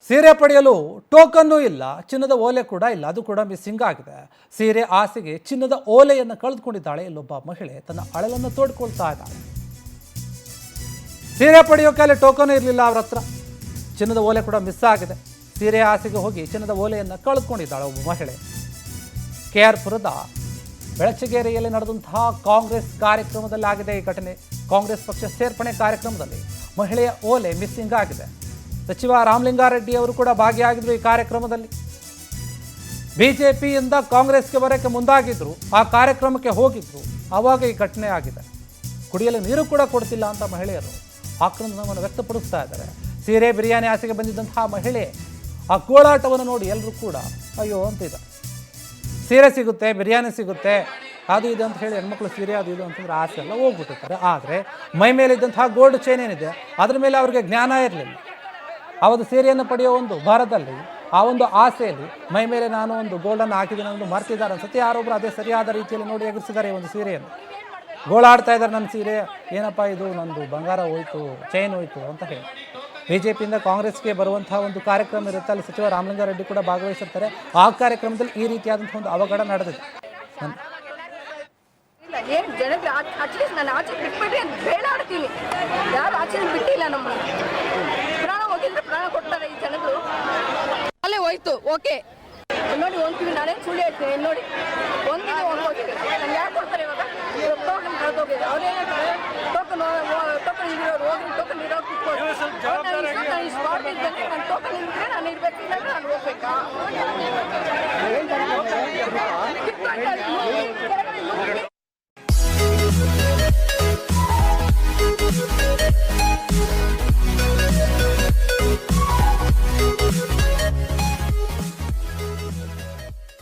ಸೀರೆ ಪಡೆಯಲು ಟೋಕನ್ನು ಇಲ್ಲ, ಚಿನ್ನದ ಓಲೆ ಕೂಡ ಇಲ್ಲ, ಅದು ಕೂಡ ಮಿಸ್ಸಿಂಗ್ ಆಗಿದೆ. ಸೀರೆ ಆಸೆಗೆ ಚಿನ್ನದ ಓಲೆಯನ್ನು ಕಳೆದುಕೊಂಡಿದ್ದಾಳೆ ಇಲ್ಲೊಬ್ಬ ಮಹಿಳೆ. ತನ್ನ ಅಳಲನ್ನು ತೋಡ್ಕೊಳ್ತಾ ಇದ್ದಾಳೆ. ಸೀರೆ ಪಡೆಯೋಕೆ ಅಲ್ಲಿ ಟೋಕನ್ ಇರಲಿಲ್ಲ ಅವ್ರ ಹತ್ರ, ಚಿನ್ನದ ಓಲೆ ಕೂಡ ಮಿಸ್ ಆಗಿದೆ. ಸೀರೆ ಆಸೆಗೆ ಹೋಗಿ ಚಿನ್ನದ ಓಲೆಯನ್ನು ಕಳೆದುಕೊಂಡಿದ್ದಾಳೆ ಒಬ್ಬ ಮಹಿಳೆ. KR ಪುರದ ಬೆಳಚಗೇರಿಯಲ್ಲಿ ನಡೆದಂತಹ ಕಾಂಗ್ರೆಸ್ ಕಾರ್ಯಕ್ರಮದಲ್ಲಿ ಆಗಿದೆ ಈ ಘಟನೆ. ಕಾಂಗ್ರೆಸ್ ಪಕ್ಷ ಸೇರ್ಪಡೆ ಕಾರ್ಯಕ್ರಮದಲ್ಲಿ ಮಹಿಳೆಯ ಓಲೆ ಮಿಸ್ಸಿಂಗ್ ಆಗಿದೆ. ಸಚಿವ ರಾಮಲಿಂಗಾರೆಡ್ಡಿ ಅವರು ಕೂಡ ಭಾಗಿಯಾಗಿದ್ದರು ಈ ಕಾರ್ಯಕ್ರಮದಲ್ಲಿ. ಬಿಜೆಪಿಯಿಂದ ಕಾಂಗ್ರೆಸ್ಗೆ ಬರೋಕ್ಕೆ ಮುಂದಾಗಿದ್ರು, ಆ ಕಾರ್ಯಕ್ರಮಕ್ಕೆ ಹೋಗಿದ್ರು, ಆವಾಗ ಈ ಘಟನೆ ಆಗಿದೆ. ಕುಡಿಯಲು ನೀರು ಕೂಡ ಕೊಡ್ತಿಲ್ಲ ಅಂತ ಮಹಿಳೆಯರು ಆಕ್ರಂದನವನ್ನು ವ್ಯಕ್ತಪಡಿಸ್ತಾ ಇದ್ದಾರೆ. ಸೀರೆ ಬಿರಿಯಾನಿ ಆಸೆಗೆ ಬಂದಿದ್ದಂತಹ ಮಹಿಳೆ ಆ ಗೋಳಾಟವನ್ನು ನೋಡಿ ಎಲ್ಲರೂ ಕೂಡ ಅಯ್ಯೋ ಅಂತಿದ್ದಾರೆ. ಸೀರೆ ಸಿಗುತ್ತೆ, ಬಿರಿಯಾನಿ ಸಿಗುತ್ತೆ, ಅದು ಇದು ಅಂತ ಹೇಳಿ ಹೆಣ್ಮಕ್ಳು ಸೀರೆ ಅದು ಇದು ಅಂತಂದ್ರೆ ಆಸೆ ಎಲ್ಲ ಹೋಗ್ಬಿಟ್ಟಿರ್ತಾರೆ. ಆದರೆ ಮೈ ಮೇಲೆ ಇದ್ದಂತಹ ಗೋಲ್ಡ್ ಚೈನ್ ಏನಿದೆ ಅದ್ರ ಮೇಲೆ ಅವ್ರಿಗೆ ಜ್ಞಾನ ಇರಲಿಲ್ಲ. ಆ ಒಂದು ಸೀರೆಯನ್ನು ಪಡೆಯೋ ಒಂದು ಭಾರದಲ್ಲಿ, ಆ ಒಂದು ಆಸೆಯಲ್ಲಿ ಮೈ ಮೇಲೆ ನಾನು ಒಂದು ಗೋಲ್ಡನ್ನು ಹಾಕಿದ್ದೀನಿ ಅನ್ನೋದು ಮರ್ತಿದ್ದಾರೆ ಅನ್ಸುತ್ತೆ. ಯಾರೊಬ್ಬರು ಅದೇ ಸರಿಯಾದ ರೀತಿಯಲ್ಲಿ ನೋಡಿ ಎಗರಿಸಿದ್ದಾರೆ ಈ ಒಂದು ಸೀರೆಯನ್ನು. ಗೋಳಾಡ್ತಾ ಇದ್ದಾರೆ, ನನ್ನ ಸೀರೆ ಏನಪ್ಪ ಇದು, ನಂದು ಬಂಗಾರ ಹೋಯ್ತು, ಚೈನ್ ಹೋಯ್ತು ಅಂತ ಹೇಳಿ. ಬಿಜೆಪಿಯಿಂದ ಕಾಂಗ್ರೆಸ್ಗೆ ಬರುವಂತಹ ಒಂದು ಕಾರ್ಯಕ್ರಮ ಇರುತ್ತೆ, ಅಲ್ಲಿ ಸಚಿವ ರಾಮಲಿಂಗಾರೆಡ್ಡಿ ಕೂಡ ಭಾಗವಹಿಸಿರ್ತಾರೆ. ಆ ಕಾರ್ಯಕ್ರಮದಲ್ಲಿ ಈ ರೀತಿಯಾದಂತಹ ಒಂದು ಅವಘಡ ನಡೆದಿದೆ. ಏನು ಜನಕ್ಕೆ ಅಟ್ಲೀಸ್ಟ್ ನಾನು ಆಚೆ ಬಿಟ್ಬಿಟ್ರೆ ಬೇಡಾಡ್ತೀನಿ. ಯಾರು ಆಚೆ ಬಿಟ್ಟಿಲ್ಲ, ನಮ್ಮ ಪ್ರಾಣ ಹೋಗಿದ್ರೆ ಪ್ರಾಣ ಕೊಡ್ತಾರೆ ಈ ಜನಗಳು. ಅಲ್ಲೇ ಹೋಯ್ತು, ಓಕೆ ನೋಡಿ ಒಂದ್ತೀವಿ, ನಾನೇನು ಸುಳ್ಳು ಹೇಳ್ತೀನಿ ನೋಡಿ, ಒಂದಿನ ಹೋಗ್ತೀನಿ. ನಂಗೆ ಯಾರು ಕೊಡ್ತಾರೆ ಇವಾಗ? ಟೋಕನ್ ಕಳೆದೋಗಿದೆ. ಅವ್ರೇನು ಟೋಕನ್ ಇರೋರು ಹೋಗಿ ಟೋಕನ್ ಇರೋ ನಾನು ಇಷ್ಟು ಮಾಡ್ತಿದ್ದೇನೆ, ನಾನು ಟೋಕನ್ ಇದ್ರೆ ನಾನು ಇರ್ಬೇಕು, ಇಲ್ಲ ನಾನು ಹೋಗ್ಬೇಕಾ?